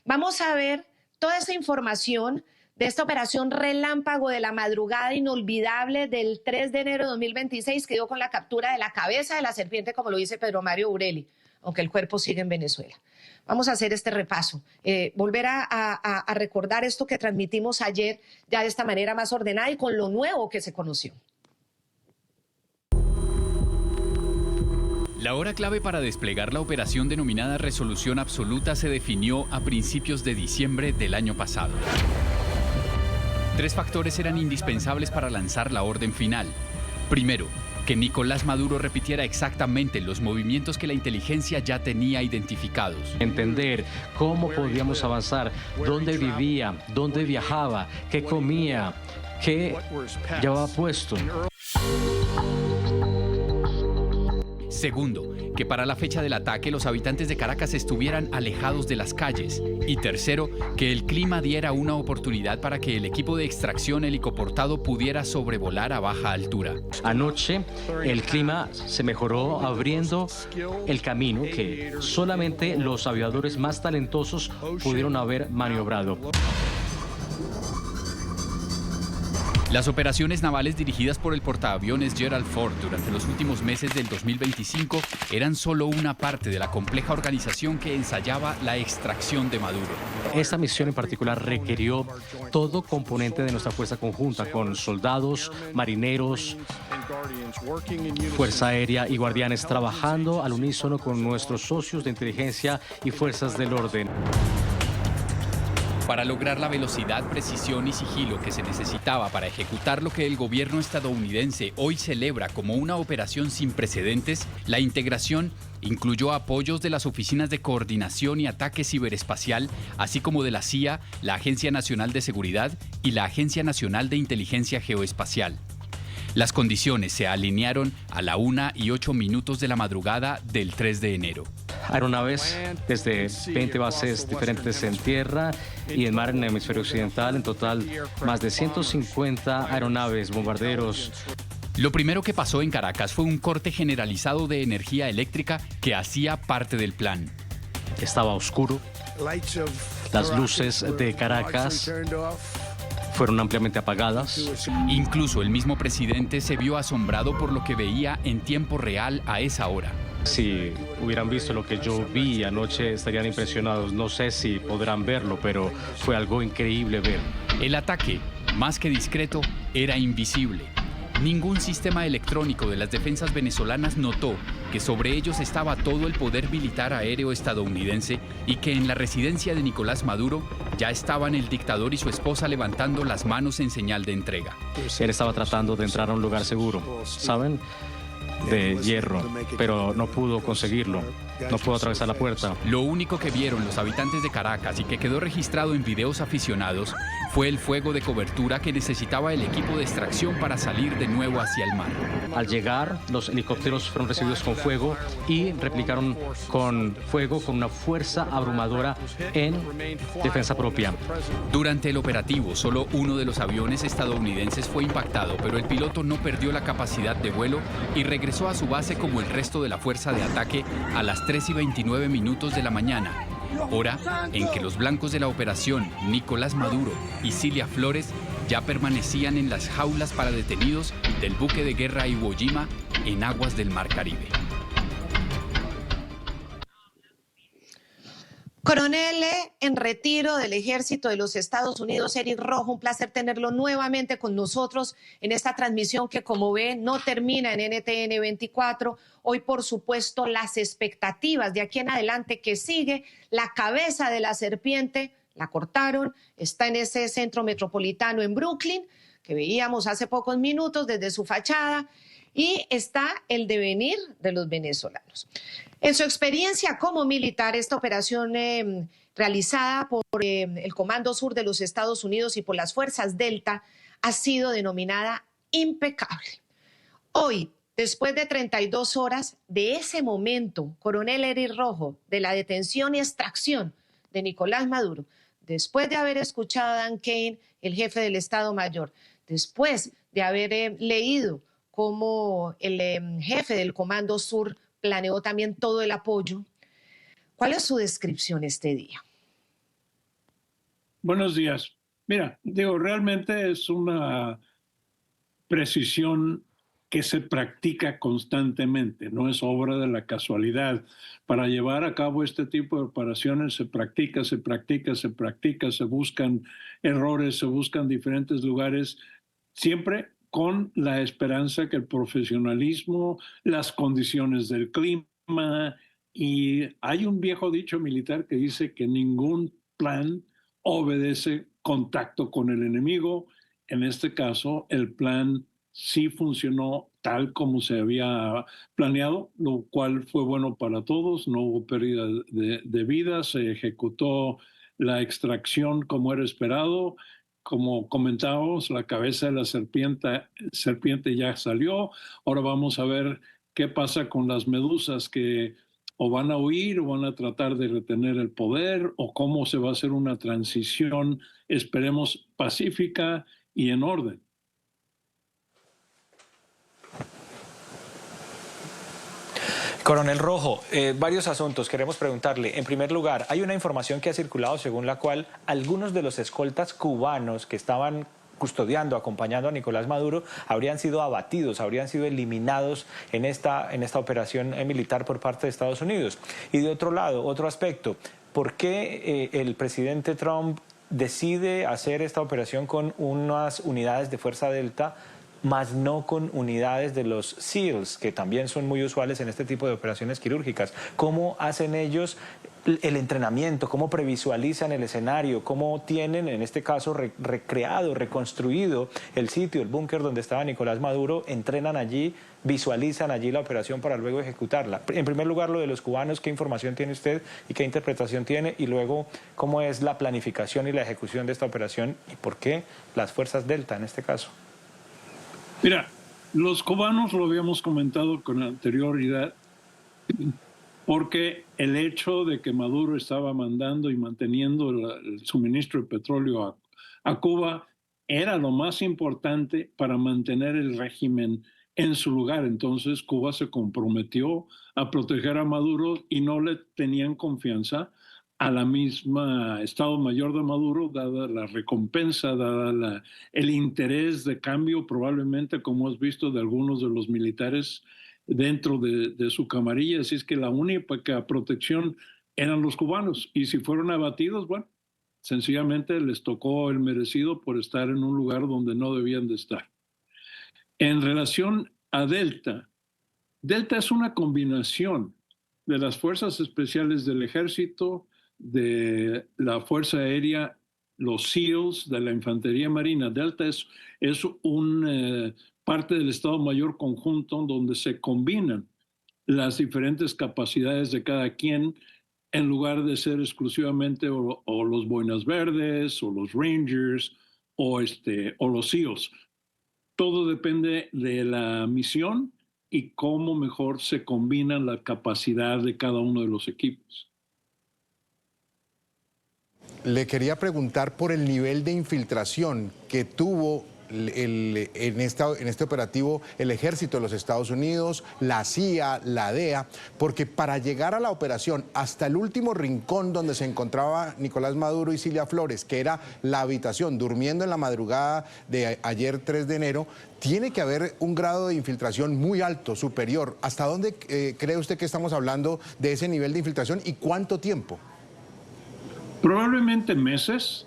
Vamos a ver toda esa información de esta operación relámpago de la madrugada inolvidable del 3 de enero de 2026, que dio con la captura de la cabeza de la serpiente, como lo dice Pedro Mario Burelli, aunque el cuerpo sigue en Venezuela. Vamos a hacer este repaso, volver a recordar esto que transmitimos ayer ya de esta manera más ordenada y con lo nuevo que se conoció. La hora clave para desplegar la operación denominada Resolución Absoluta se definió a principios de diciembre del año pasado. 3 factores eran indispensables para lanzar la orden final. Primero, que Nicolás Maduro repitiera exactamente los movimientos que la inteligencia ya tenía identificados. Entender cómo podíamos avanzar, dónde vivía, dónde viajaba, qué comía, qué llevaba puesto. Segundo, que para la fecha del ataque los habitantes de Caracas estuvieran alejados de las calles. Y tercero, que el clima diera una oportunidad para que el equipo de extracción helicoportado pudiera sobrevolar a baja altura. Anoche el clima se mejoró abriendo el camino que solamente los aviadores más talentosos pudieron haber maniobrado. Las operaciones navales dirigidas por el portaaviones Gerald Ford durante los últimos meses del 2025 eran solo una parte de la compleja organización que ensayaba la extracción de Maduro. Esta misión en particular requirió todo componente de nuestra fuerza conjunta, con soldados, marineros, Fuerza Aérea y guardianes trabajando al unísono con nuestros socios de inteligencia y fuerzas del orden. Para lograr la velocidad, precisión y sigilo que se necesitaba para ejecutar lo que el gobierno estadounidense hoy celebra como una operación sin precedentes, la integración incluyó apoyos de las Oficinas de Coordinación y Ataque Ciberespacial, así como de la CIA, la Agencia Nacional de Seguridad y la Agencia Nacional de Inteligencia Geoespacial. Las condiciones se alinearon a la 1:08 de la madrugada del 3 de enero. Aeronaves desde 20 bases diferentes en tierra y en mar en el hemisferio occidental. En total, más de 150 aeronaves, bombarderos. Lo primero que pasó en Caracas fue un corte generalizado de energía eléctrica que hacía parte del plan. Estaba oscuro. Las luces de Caracas fueron ampliamente apagadas. Incluso el mismo presidente se vio asombrado por lo que veía en tiempo real a esa hora. Si hubieran visto lo que yo vi anoche, estarían impresionados. No sé si podrán verlo, pero fue algo increíble ver. El ataque, más que discreto, era invisible. Ningún sistema electrónico de las defensas venezolanas notó que sobre ellos estaba todo el poder militar aéreo estadounidense y que en la residencia de Nicolás Maduro ya estaban el dictador y su esposa levantando las manos en señal de entrega. Él estaba tratando de entrar a un lugar seguro, ¿saben? De hierro, pero no pudo conseguirlo. No pudo atravesar la puerta. Lo único que vieron los habitantes de Caracas y que quedó registrado en videos aficionados fue el fuego de cobertura que necesitaba el equipo de extracción para salir de nuevo hacia el mar. Al llegar, los helicópteros fueron recibidos con fuego y replicaron con fuego con una fuerza abrumadora en defensa propia. Durante el operativo, solo uno de los aviones estadounidenses fue impactado, pero el piloto no perdió la capacidad de vuelo y regresó a su base como el resto de la fuerza de ataque a las 3:29 de la mañana, hora en que los blancos de la operación, Nicolás Maduro y Cilia Flores, ya permanecían en las jaulas para detenidos del buque de guerra Iwo Jima en aguas del Mar Caribe. Coronel en retiro del Ejército de los Estados Unidos, Eric Rojo, un placer tenerlo nuevamente con nosotros en esta transmisión que, como ve, no termina en NTN 24. Hoy, por supuesto, las expectativas de aquí en adelante que sigue. La cabeza de la serpiente la cortaron, está en ese centro metropolitano en Brooklyn, que veíamos hace pocos minutos desde su fachada, y está el devenir de los venezolanos. En su experiencia como militar, esta operación realizada por el Comando Sur de los Estados Unidos y por las Fuerzas Delta ha sido denominada impecable. Hoy, después de 32 horas de ese momento, Coronel Eric Rojo, de la detención y extracción de Nicolás Maduro, después de haber escuchado a Dan Kane, el jefe del Estado Mayor, después de haber leído cómo el jefe del Comando Sur planeó también todo el apoyo, ¿cuál es su descripción este día? Buenos días. Mira, digo, realmente es una precisión que se practica constantemente, no es obra de la casualidad. Para llevar a cabo este tipo de operaciones se practica, se practica, se practica, se buscan errores, se buscan diferentes lugares, siempre con la esperanza que el profesionalismo, las condiciones del clima, y hay un viejo dicho militar que dice que ningún plan obedece contacto con el enemigo. En este caso, el plan sí funcionó tal como se había planeado, lo cual fue bueno para todos, no hubo pérdida de vidas, se ejecutó la extracción como era esperado. Como comentábamos, la cabeza de la serpiente ya salió. Ahora vamos a ver qué pasa con las medusas que o van a huir o van a tratar de retener el poder o cómo se va a hacer una transición, esperemos, pacífica y en orden. Coronel Rojo, varios asuntos queremos preguntarle. En primer lugar, hay una información que ha circulado según la cual algunos de los escoltas cubanos que estaban custodiando, acompañando a Nicolás Maduro, habrían sido abatidos, habrían sido eliminados en esta operación militar por parte de Estados Unidos. Y de otro lado, otro aspecto, ¿por qué el presidente Trump decide hacer esta operación con unas unidades de Fuerza Delta, más no con unidades de los SEALs, que también son muy usuales en este tipo de operaciones quirúrgicas? ¿Cómo hacen ellos el entrenamiento? ¿Cómo previsualizan el escenario? ¿Cómo tienen, en este caso, recreado, reconstruido el sitio, el búnker donde estaba Nicolás Maduro? ¿Entrenan allí, visualizan allí la operación para luego ejecutarla? En primer lugar, lo de los cubanos, ¿qué información tiene usted y qué interpretación tiene? Y luego, ¿cómo es la planificación y la ejecución de esta operación? ¿Y por qué las fuerzas Delta en este caso? Mira, los cubanos lo habíamos comentado con anterioridad, porque el hecho de que Maduro estaba mandando y manteniendo el suministro de petróleo a Cuba era lo más importante para mantener el régimen en su lugar. Entonces Cuba se comprometió a proteger a Maduro y no le tenían confianza a la misma Estado Mayor de Maduro, dada la recompensa, dada el interés de cambio, probablemente, como has visto, de algunos de los militares dentro de su camarilla. Así es que la única protección eran los cubanos. Y si fueron abatidos, bueno, sencillamente les tocó el merecido por estar en un lugar donde no debían de estar. En relación a Delta, Delta es una combinación de las fuerzas especiales del ejército, de la Fuerza Aérea, los SEALs, de la Infantería Marina. Delta es un parte del Estado Mayor Conjunto donde se combinan las diferentes capacidades de cada quien en lugar de ser exclusivamente o los Boinas Verdes o los Rangers o los SEALs. Todo depende de la misión y cómo mejor se combina la capacidad de cada uno de los equipos. Le quería preguntar por el nivel de infiltración que tuvo en este operativo el ejército de los Estados Unidos, la CIA, la DEA, porque para llegar a la operación hasta el último rincón donde se encontraba Nicolás Maduro y Cilia Flores, que era la habitación, durmiendo en la madrugada de ayer 3 de enero, tiene que haber un grado de infiltración muy alto, superior. ¿Hasta dónde cree usted que estamos hablando de ese nivel de infiltración y cuánto tiempo? Probablemente meses,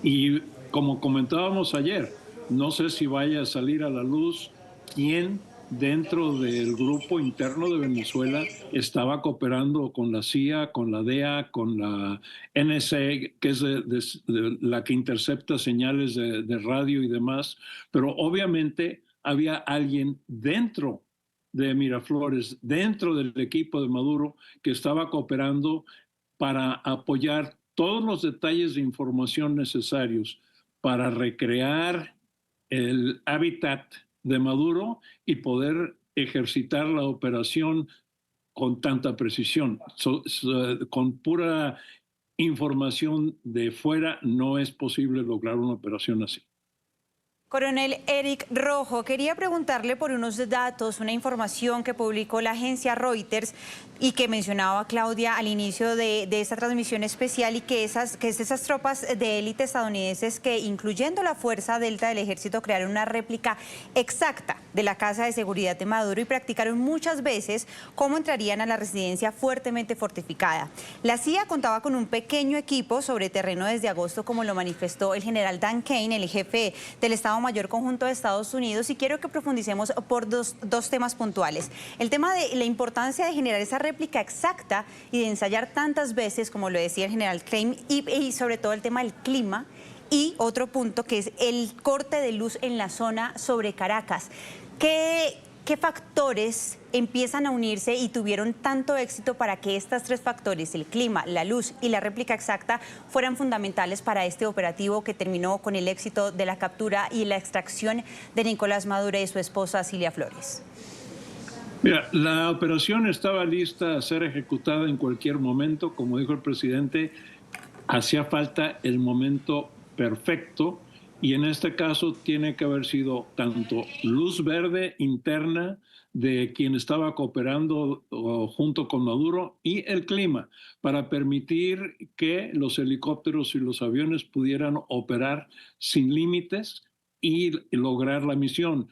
y como comentábamos ayer, no sé si vaya a salir a la luz quién dentro del grupo interno de Venezuela estaba cooperando con la CIA, con la DEA, con la NSA, que es de la que intercepta señales de radio y demás, pero obviamente había alguien dentro de Miraflores, dentro del equipo de Maduro, que estaba cooperando para apoyar todos los detalles de información necesarios para recrear el hábitat de Maduro y poder ejercitar la operación con tanta precisión. Con pura información de fuera no es posible lograr una operación así. Coronel Eric Rojo, quería preguntarle por unos datos, una información que publicó la agencia Reuters y que mencionaba Claudia al inicio de esta transmisión especial, y que esas tropas de élite estadounidenses, que incluyendo la Fuerza Delta del Ejército, crearon una réplica exacta de la Casa de Seguridad de Maduro y practicaron muchas veces cómo entrarían a la residencia fuertemente fortificada. La CIA contaba con un pequeño equipo sobre terreno desde agosto, como lo manifestó el general Dan Kane, el jefe del Estado Mayor Conjunto de Estados Unidos, y quiero que profundicemos por dos temas puntuales. El tema de la importancia de generar esa réplica exacta y de ensayar tantas veces, como lo decía el general Kane, y sobre todo el tema del clima, y otro punto que es el corte de luz en la zona sobre Caracas. ¿Qué factores empiezan a unirse y tuvieron tanto éxito para que estos tres factores, el clima, la luz y la réplica exacta, fueran fundamentales para este operativo que terminó con el éxito de la captura y la extracción de Nicolás Maduro y su esposa Cilia Flores? Mira, la operación estaba lista a ser ejecutada en cualquier momento. Como dijo el presidente, hacía falta el momento perfecto. Y en este caso tiene que haber sido tanto luz verde interna de quien estaba cooperando junto con Maduro y el clima, para permitir que los helicópteros y los aviones pudieran operar sin límites y lograr la misión.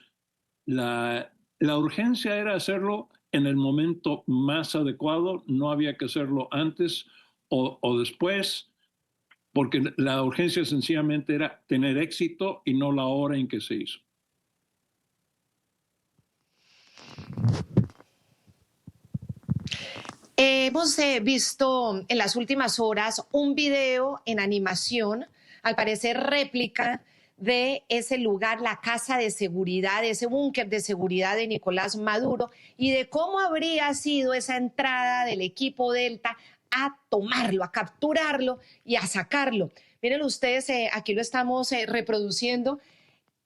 La urgencia era hacerlo en el momento más adecuado, no había que hacerlo antes o después, porque la urgencia sencillamente era tener éxito y no la hora en que se hizo. Hemos visto en las últimas horas un video en animación, al parecer réplica de ese lugar, la casa de seguridad, ese búnker de seguridad de Nicolás Maduro, y de cómo habría sido esa entrada del equipo Delta a tomarlo, a capturarlo y a sacarlo. Miren ustedes, aquí lo estamos reproduciendo.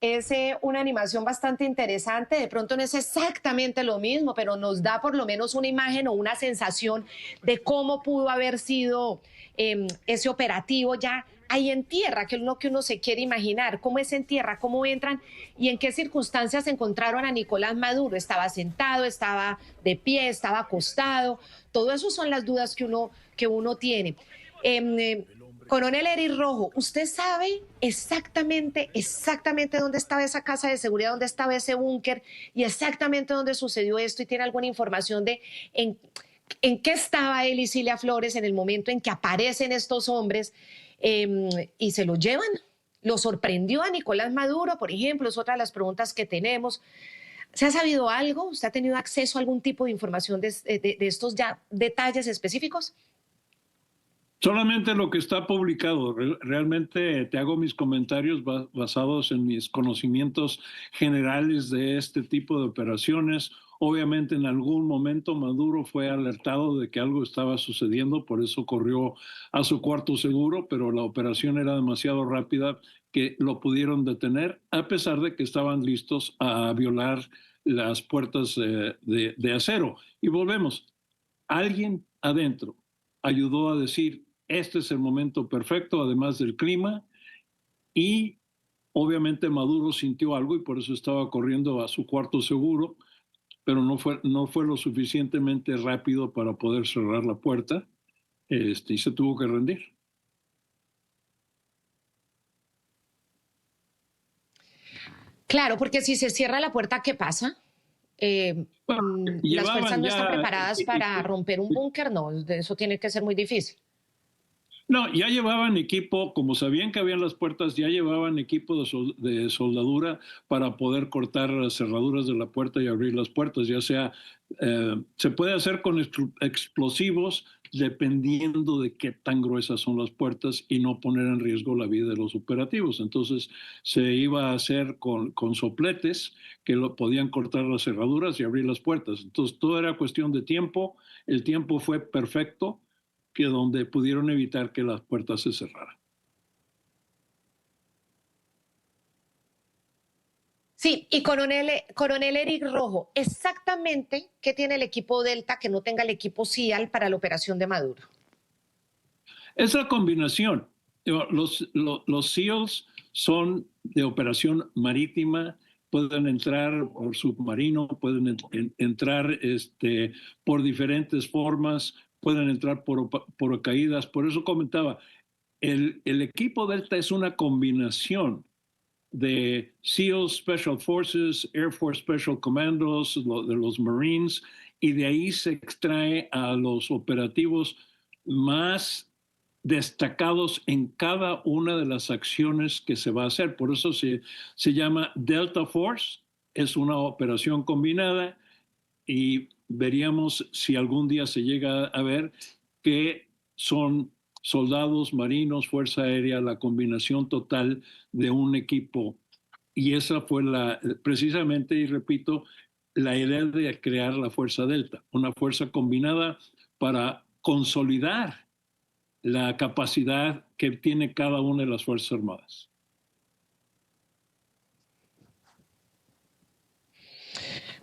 Es una animación bastante interesante. De pronto no es exactamente lo mismo, pero nos da por lo menos una imagen o una sensación de cómo pudo haber sido ese operativo ya ahí en tierra, que es lo que uno se quiere imaginar. ¿Cómo es en tierra? ¿Cómo entran? ¿Y en qué circunstancias encontraron a Nicolás Maduro? ¿Estaba sentado? ¿Estaba de pie? ¿Estaba acostado? Todo eso son las dudas que uno tiene. Coronel Eric Rojo, ¿usted sabe exactamente dónde estaba esa casa de seguridad, dónde estaba ese búnker y exactamente dónde sucedió esto? ¿Y tiene alguna información de en qué estaba él y Cilia Flores en el momento en que aparecen estos hombres y se lo llevan? ¿Lo sorprendió a Nicolás Maduro, por ejemplo? Es otra de las preguntas que tenemos. ¿Se ha sabido algo? ¿Usted ha tenido acceso a algún tipo de información de estos ya detalles específicos? Solamente lo que está publicado. Realmente te hago mis comentarios basados en mis conocimientos generales de este tipo de operaciones. Obviamente en algún momento Maduro fue alertado de que algo estaba sucediendo, por eso corrió a su cuarto seguro, pero la operación era demasiado rápida que lo pudieron detener, a pesar de que estaban listos a violar las puertas de acero. Y volvemos, alguien adentro ayudó a decir: este es el momento perfecto, además del clima, y obviamente Maduro sintió algo y por eso estaba corriendo a su cuarto seguro, pero no fue lo suficientemente rápido para poder cerrar la puerta, y se tuvo que rendir. Claro, porque si se cierra la puerta, ¿qué pasa? Las fuerzas no están preparadas para romper un búnker, no, eso tiene que ser muy difícil. No, ya llevaban equipo, como sabían que habían las puertas, ya llevaban equipo de soldadura para poder cortar las cerraduras de la puerta y abrir las puertas, ya sea, se puede hacer con explosivos dependiendo de qué tan gruesas son las puertas y no poner en riesgo la vida de los operativos. Entonces se iba a hacer con sopletes que podían cortar las cerraduras y abrir las puertas. Entonces todo era cuestión de tiempo, el tiempo fue perfecto, que donde pudieron evitar que las puertas se cerraran. Sí, y coronel Eric Rojo, exactamente qué tiene el equipo Delta que no tenga el equipo CIAL para la operación de Maduro. Es la combinación. Los SEALs son de operación marítima, pueden entrar por submarino, pueden entrar por diferentes formas, pueden entrar por caídas. Por eso comentaba, el equipo Delta es una combinación de SEALs, Special Forces, Air Force Special Commandos, de los Marines, y de ahí se extrae a los operativos más destacados en cada una de las acciones que se va a hacer. Por eso se llama Delta Force, es una operación combinada, y veríamos si algún día se llega a ver que son soldados, marinos, Fuerza Aérea, la combinación total de un equipo. Y esa fue precisamente, y repito, la idea de crear la Fuerza Delta, una fuerza combinada para consolidar la capacidad que tiene cada una de las Fuerzas Armadas.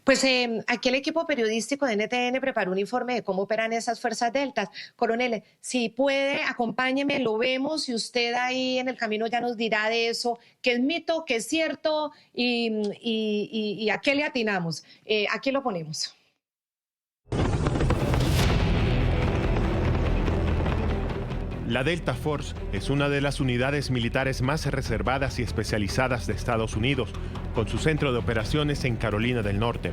Pues aquí el equipo periodístico de NTN preparó un informe de cómo operan esas fuerzas deltas. Coronel, si puede, acompáñeme, lo vemos, y usted ahí en el camino ya nos dirá de eso, qué es mito, qué es cierto, y a qué le atinamos. Aquí lo ponemos. La Delta Force es una de las unidades militares más reservadas y especializadas de Estados Unidos, con su centro de operaciones en Carolina del Norte.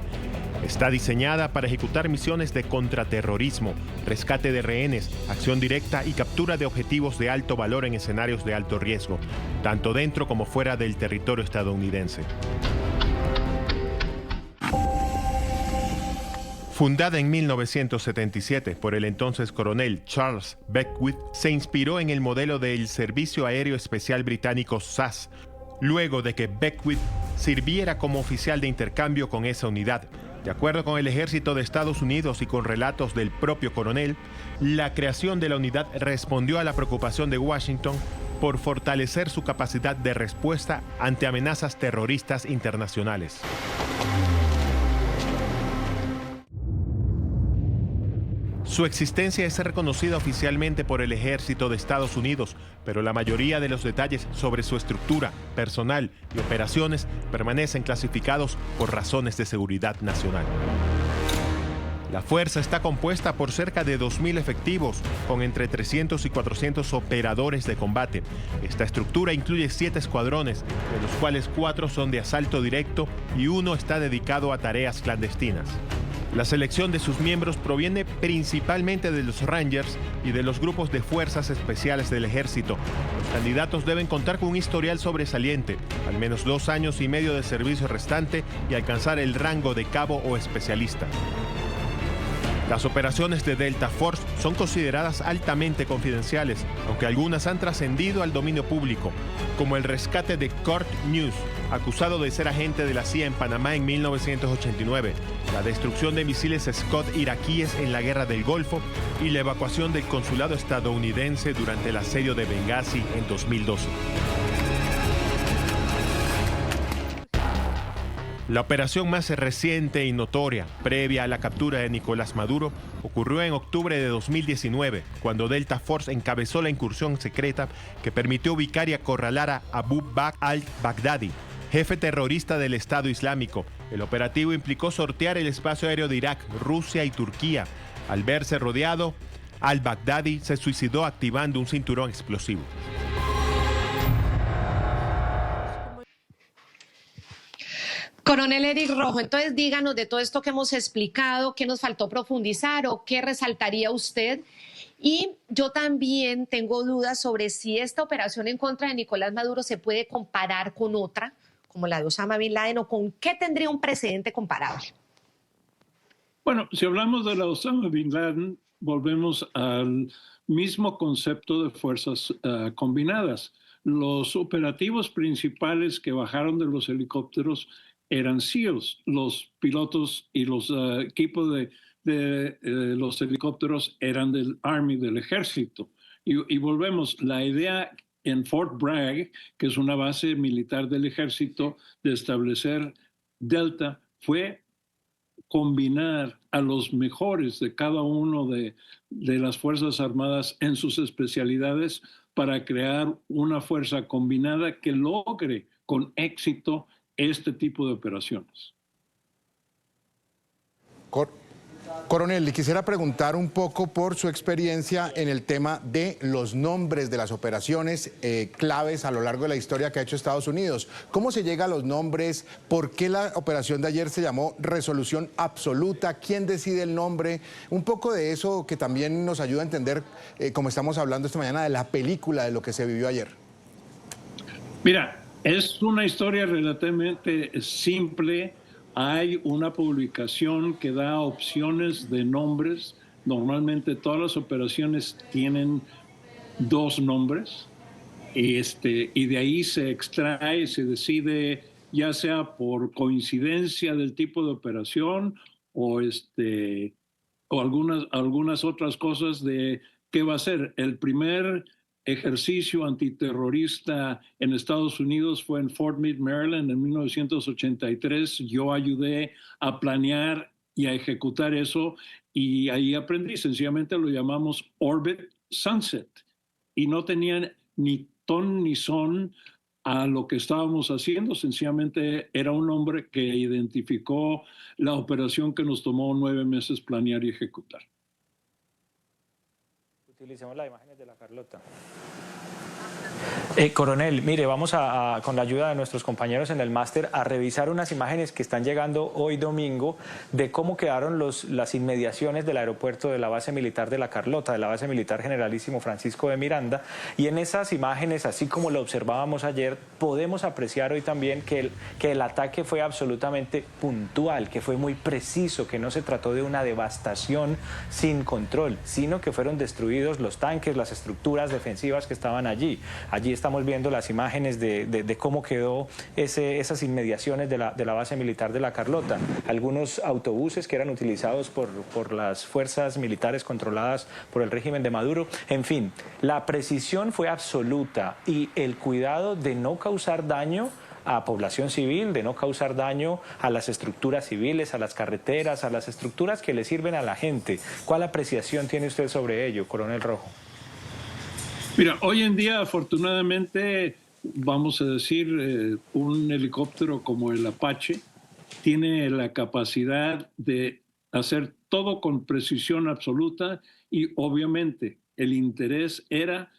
Está diseñada para ejecutar misiones de contraterrorismo, rescate de rehenes, acción directa y captura de objetivos de alto valor en escenarios de alto riesgo, tanto dentro como fuera del territorio estadounidense. Fundada en 1977 por el entonces coronel Charles Beckwith, se inspiró en el modelo del Servicio Aéreo Especial Británico SAS, luego de que Beckwith sirviera como oficial de intercambio con esa unidad. De acuerdo con el Ejército de Estados Unidos y con relatos del propio coronel, la creación de la unidad respondió a la preocupación de Washington por fortalecer su capacidad de respuesta ante amenazas terroristas internacionales. Su existencia es reconocida oficialmente por el Ejército de Estados Unidos, pero la mayoría de los detalles sobre su estructura, personal y operaciones permanecen clasificados por razones de seguridad nacional. La fuerza está compuesta por cerca de 2.000 efectivos, con entre 300 y 400 operadores de combate. Esta estructura incluye 7 escuadrones, de los cuales 4 son de asalto directo y 1 está dedicado a tareas clandestinas. La selección de sus miembros proviene principalmente de los Rangers y de los grupos de fuerzas especiales del ejército. Los candidatos deben contar con un historial sobresaliente, al menos 2 años y medio de servicio restante y alcanzar el rango de cabo o especialista. Las operaciones de Delta Force son consideradas altamente confidenciales, aunque algunas han trascendido al dominio público, como el rescate de Kurt News, acusado de ser agente de la CIA en Panamá en 1989, la destrucción de misiles Scott iraquíes en la Guerra del Golfo y la evacuación del consulado estadounidense durante el asedio de Benghazi en 2012. La operación más reciente y notoria, previa a la captura de Nicolás Maduro, ocurrió en octubre de 2019, cuando Delta Force encabezó la incursión secreta que permitió ubicar y acorralar a Abu Bakr al-Baghdadi, jefe terrorista del Estado Islámico. El operativo implicó sortear el espacio aéreo de Irak, Rusia y Turquía. Al verse rodeado, al-Baghdadi se suicidó activando un cinturón explosivo. Coronel Eric Rojo, entonces díganos de todo esto que hemos explicado, qué nos faltó profundizar o qué resaltaría usted. Y yo también tengo dudas sobre si esta operación en contra de Nicolás Maduro se puede comparar con otra, como la de Osama Bin Laden, o con qué tendría un precedente comparable. Bueno, si hablamos de la Osama Bin Laden, volvemos al mismo concepto de fuerzas combinadas. Los operativos principales que bajaron de los helicópteros eran SEALs, los pilotos y los equipos de los helicópteros eran del Army, del ejército. Y volvemos, la idea en Fort Bragg, que es una base militar del ejército, de establecer Delta fue combinar a los mejores de cada uno de las Fuerzas Armadas en sus especialidades para crear una fuerza combinada que logre con éxito este tipo de operaciones. Coronel, le quisiera preguntar un poco por su experiencia en el tema de los nombres de las operaciones claves a lo largo de la historia que ha hecho Estados Unidos. ¿Cómo se llega a los nombres? ¿Por qué la operación de ayer se llamó Resolución Absoluta? ¿Quién decide el nombre? Un poco de eso que también nos ayuda a entender, como estamos hablando esta mañana, de la película de lo que se vivió ayer. Mira, es una historia relativamente simple. Hay una publicación que da opciones de nombres. Normalmente todas las operaciones tienen 2 nombres. Y de ahí se extrae, se decide, ya sea por coincidencia del tipo de operación o algunas otras cosas de qué va a ser. El primer ejercicio antiterrorista en Estados Unidos fue en Fort Meade, Maryland, en 1983. Yo ayudé a planear y a ejecutar eso y ahí aprendí. Sencillamente lo llamamos Orbit Sunset y no tenían ni ton ni son a lo que estábamos haciendo. Sencillamente era un hombre que identificó la operación que nos tomó 9 meses planear y ejecutar. Utilicemos las imágenes de la Carlota. Coronel, mire, vamos con la ayuda de nuestros compañeros en el máster a revisar unas imágenes que están llegando hoy domingo de cómo quedaron las inmediaciones del aeropuerto de la base militar de la Carlota, de la base militar Generalísimo Francisco de Miranda. Y en esas imágenes, así como lo observábamos ayer, podemos apreciar hoy también que el ataque fue absolutamente puntual, que fue muy preciso, que no se trató de una devastación sin control, sino que fueron destruidos los tanques, las estructuras defensivas que estaban allí. Allí estamos viendo las imágenes de cómo quedó esas inmediaciones de la base militar de la Carlota. Algunos autobuses que eran utilizados por las fuerzas militares controladas por el régimen de Maduro. En fin, la precisión fue absoluta y el cuidado de no causar daño a población civil, de no causar daño a las estructuras civiles, a las carreteras, a las estructuras que le sirven a la gente. ¿Cuál apreciación tiene usted sobre ello, Coronel Rojo? Mira, hoy en día, afortunadamente, vamos a decir, un helicóptero como el Apache tiene la capacidad de hacer todo con precisión absoluta y obviamente el interés era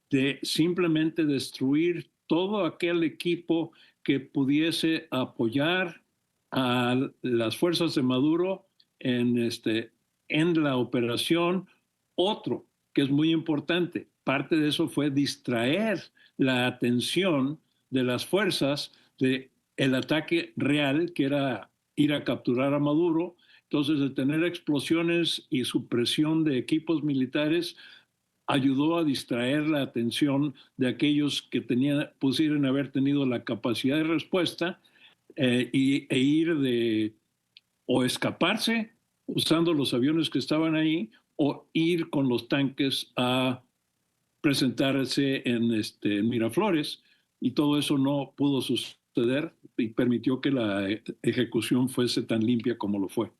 de simplemente destruir todo aquel equipo que pudiese apoyar a las fuerzas de Maduro en la operación. Otro que es muy importante, parte de eso fue distraer la atención de las fuerzas del ataque real, que era ir a capturar a Maduro. Entonces, el tener explosiones y supresión de equipos militares ayudó a distraer la atención de aquellos que pudieran haber tenido la capacidad de respuesta e ir o escaparse usando los aviones que estaban ahí o ir con los tanques a presentarse en Miraflores, y todo eso no pudo suceder y permitió que la ejecución fuese tan limpia como lo fue.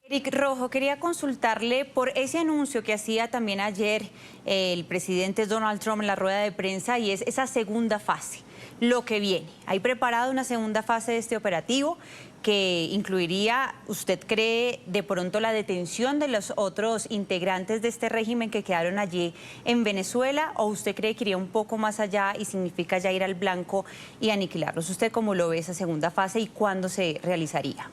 Eric Rojo, quería consultarle por ese anuncio que hacía también ayer el presidente Donald Trump en la rueda de prensa, y es esa segunda fase, lo que viene. ¿Hay preparado una segunda fase de este operativo que incluiría, usted cree, de pronto la detención de los otros integrantes de este régimen que quedaron allí en Venezuela, o usted cree que iría un poco más allá y significa ya ir al blanco y aniquilarlos? ¿Usted cómo lo ve esa segunda fase y cuándo se realizaría?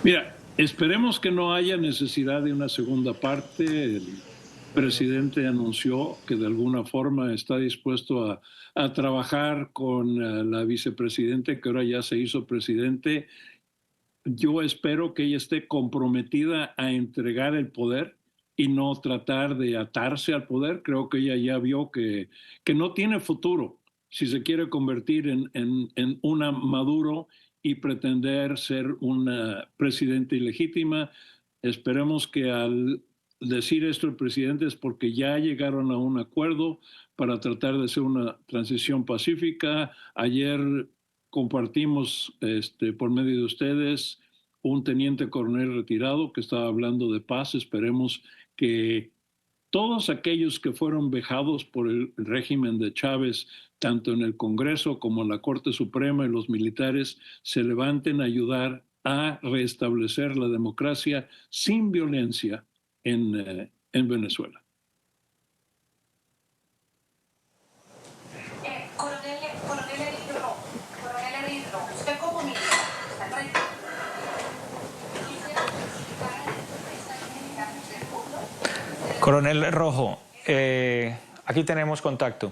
Mira, esperemos que no haya necesidad de una segunda parte. El presidente anunció que de alguna forma está dispuesto a trabajar con la vicepresidenta, que ahora ya se hizo presidente. Yo espero que ella esté comprometida a entregar el poder y no tratar de atarse al poder. Creo que ella ya vio que no tiene futuro si se quiere convertir en una Maduro y pretender ser una presidenta ilegítima. Esperemos que al decir esto el presidente es porque ya llegaron a un acuerdo para tratar de hacer una transición pacífica. Ayer compartimos por medio de ustedes un teniente coronel retirado que estaba hablando de paz. Esperemos que todos aquellos que fueron vejados por el régimen de Chávez, tanto en el Congreso como en la Corte Suprema y los militares, se levanten a ayudar a restablecer la democracia sin violencia en Venezuela. Coronel Eric Rojo, usted como militar, está frente. Coronel Rojo, aquí tenemos contacto.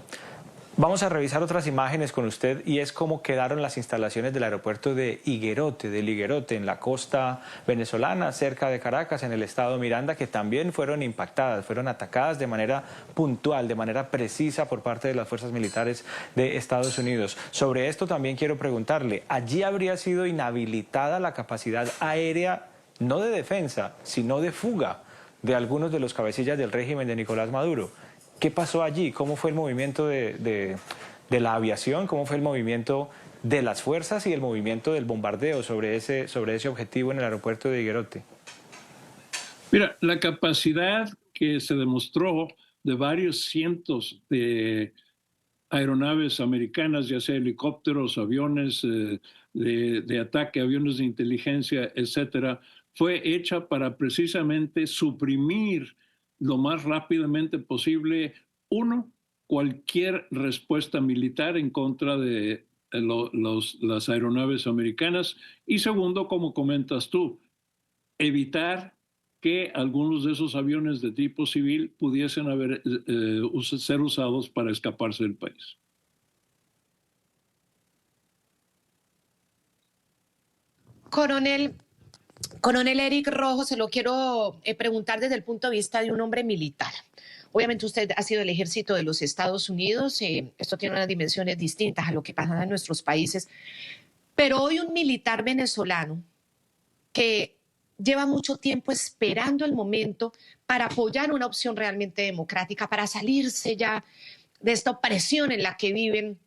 Vamos a revisar otras imágenes con usted y es cómo quedaron las instalaciones del aeropuerto de Higuerote, en la costa venezolana, cerca de Caracas, en el estado Miranda, que también fueron impactadas, fueron atacadas de manera puntual, de manera precisa por parte de las fuerzas militares de Estados Unidos. Sobre esto también quiero preguntarle, ¿allí habría sido inhabilitada la capacidad aérea, no de defensa, sino de fuga de algunos de los cabecillas del régimen de Nicolás Maduro? ¿Qué pasó allí? ¿Cómo fue el movimiento de la aviación? ¿Cómo fue el movimiento de las fuerzas y el movimiento del bombardeo sobre ese objetivo en el aeropuerto de Higuerote? Mira, la capacidad que se demostró de varios cientos de aeronaves americanas, ya sea helicópteros, aviones de ataque, aviones de inteligencia, etcétera, fue hecha para precisamente suprimir lo más rápidamente posible, cualquier respuesta militar en contra de las aeronaves americanas, y segundo, como comentas tú, evitar que algunos de esos aviones de tipo civil pudiesen ser usados para escaparse del país. Coronel Eric Rojo, se lo quiero preguntar desde el punto de vista de un hombre militar. Obviamente usted ha sido del ejército de los Estados Unidos, esto tiene unas dimensiones distintas a lo que pasa en nuestros países, pero hoy un militar venezolano que lleva mucho tiempo esperando el momento para apoyar una opción realmente democrática, para salirse ya de esta opresión en la que viven,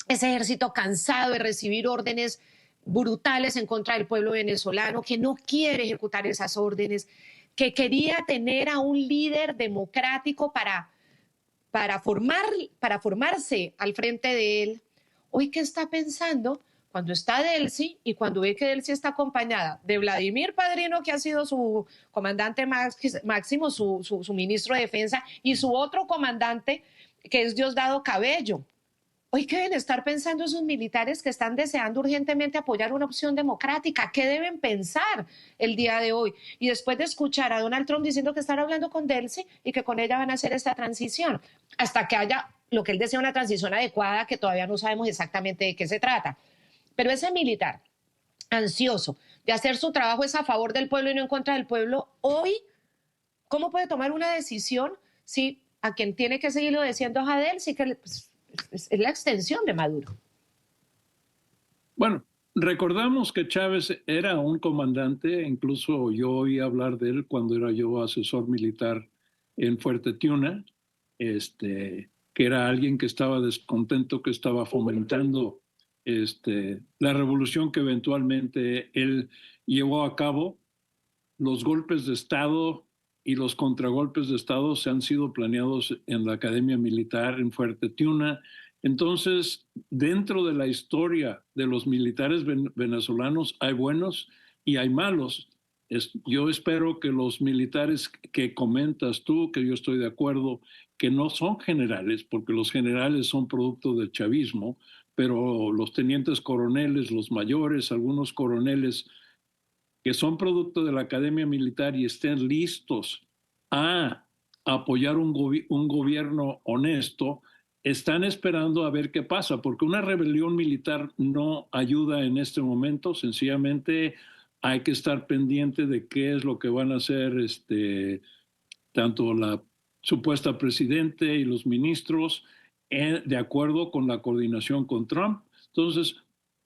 ese ejército cansado de recibir órdenes brutales en contra del pueblo venezolano, que no quiere ejecutar esas órdenes, que quería tener a un líder democrático para formarse al frente de él. Hoy, ¿qué está pensando cuando está Delcy y cuando ve que Delcy está acompañada de Vladimir Padrino, que ha sido su comandante máximo, su ministro de Defensa, y su otro comandante, que es Diosdado Cabello? Hoy, ¿qué deben estar pensando esos militares que están deseando urgentemente apoyar una opción democrática? ¿Qué deben pensar el día de hoy? Y después de escuchar a Donald Trump diciendo que están hablando con Delcy y que con ella van a hacer esta transición, hasta que haya lo que él desea, una transición adecuada, que todavía no sabemos exactamente de qué se trata. Pero ese militar ansioso de hacer su trabajo es a favor del pueblo y no en contra del pueblo, hoy, ¿cómo puede tomar una decisión si a quien tiene que seguirlo diciendo es a Delcy, que es la extensión de Maduro? Bueno, recordamos que Chávez era un comandante, incluso yo oí hablar de él cuando era yo asesor militar en Fuerte Tiuna, que era alguien que estaba descontento, que estaba fomentando la revolución que eventualmente él llevó a cabo. Los golpes de Estado y los contragolpes de Estado se han sido planeados en la Academia Militar en Fuerte Tiuna. Entonces, dentro de la historia de los militares venezolanos hay buenos y hay malos. Yo espero que los militares que comentas tú, que yo estoy de acuerdo, que no son generales, porque los generales son producto del chavismo, pero los tenientes coroneles, los mayores, algunos coroneles que son producto de la Academia Militar y estén listos a apoyar un gobierno honesto, están esperando a ver qué pasa, porque una rebelión militar no ayuda en este momento. Sencillamente hay que estar pendiente de qué es lo que van a hacer tanto la supuesta presidente y los ministros, de acuerdo con la coordinación con Trump. Entonces,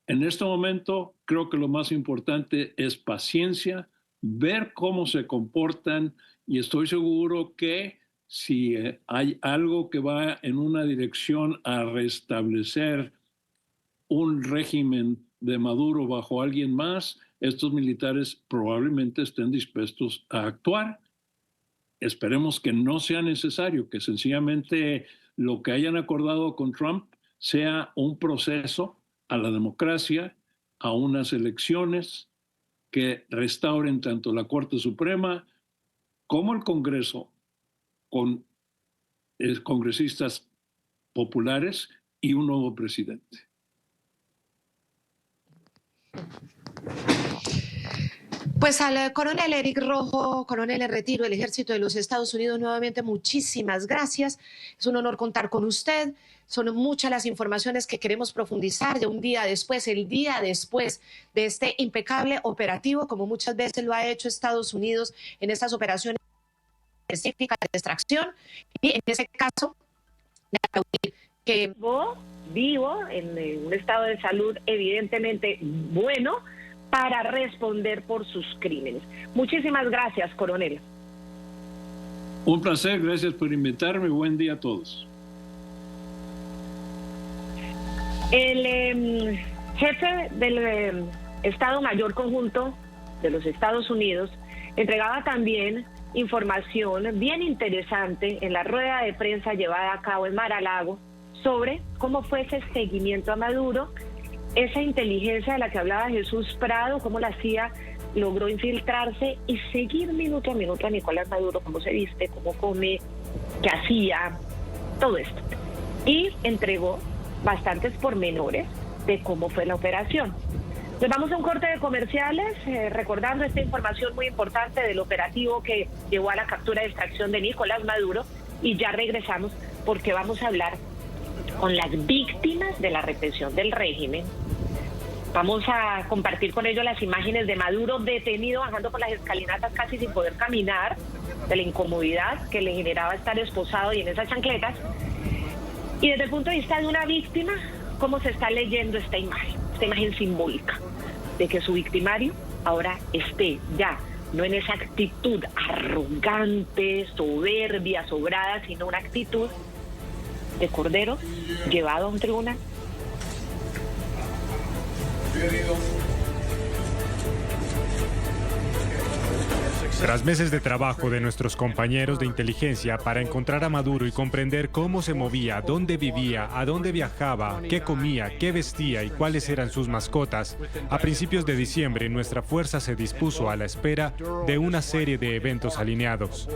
en este momento, creo que lo más importante es paciencia, ver cómo se comportan, y estoy seguro que si hay algo que va en una dirección a restablecer un régimen de Maduro bajo alguien más, estos militares probablemente estén dispuestos a actuar. Esperemos que no sea necesario, que sencillamente lo que hayan acordado con Trump sea un proceso a la democracia, a unas elecciones que restauren tanto la Corte Suprema como el Congreso con congresistas populares y un nuevo presidente. Pues al coronel Eric Rojo, coronel en retiro del Ejército de los Estados Unidos, nuevamente muchísimas gracias. Es un honor contar con usted. Son muchas las informaciones que queremos profundizar de un día después, el día después de este impecable operativo, como muchas veces lo ha hecho Estados Unidos en estas operaciones específicas de extracción. Y en ese caso, que vivo en un estado de salud evidentemente bueno para responder por sus crímenes. Muchísimas gracias, coronel. Un placer, gracias por invitarme. Buen día a todos. El jefe del Estado Mayor Conjunto de los Estados Unidos entregaba también información bien interesante en la rueda de prensa llevada a cabo en Mar-a-Lago sobre cómo fue ese seguimiento a Maduro, esa inteligencia de la que hablaba Jesús Prado, cómo la CIA logró infiltrarse y seguir minuto a minuto a Nicolás Maduro, cómo se viste, cómo come, qué hacía, todo esto. Y entregó bastantes pormenores de cómo fue la operación. Nos vamos a un corte de comerciales, recordando esta información muy importante del operativo que llevó a la captura y extracción de Nicolás Maduro, y ya regresamos porque vamos a hablar con las víctimas de la represión del régimen. Vamos a compartir con ellos las imágenes de Maduro detenido bajando por las escalinatas casi sin poder caminar, de la incomodidad que le generaba estar esposado y en esas chancletas. Y desde el punto de vista de una víctima, cómo se está leyendo esta imagen simbólica de que su victimario ahora esté ya no en esa actitud arrogante, soberbia, sobrada, sino una actitud de cordero llevado a un tribunal. Tras meses de trabajo de nuestros compañeros de inteligencia para encontrar a Maduro y comprender cómo se movía, dónde vivía, a dónde viajaba, qué comía, qué vestía y cuáles eran sus mascotas, a principios de diciembre nuestra fuerza se dispuso a la espera de una serie de eventos alineados.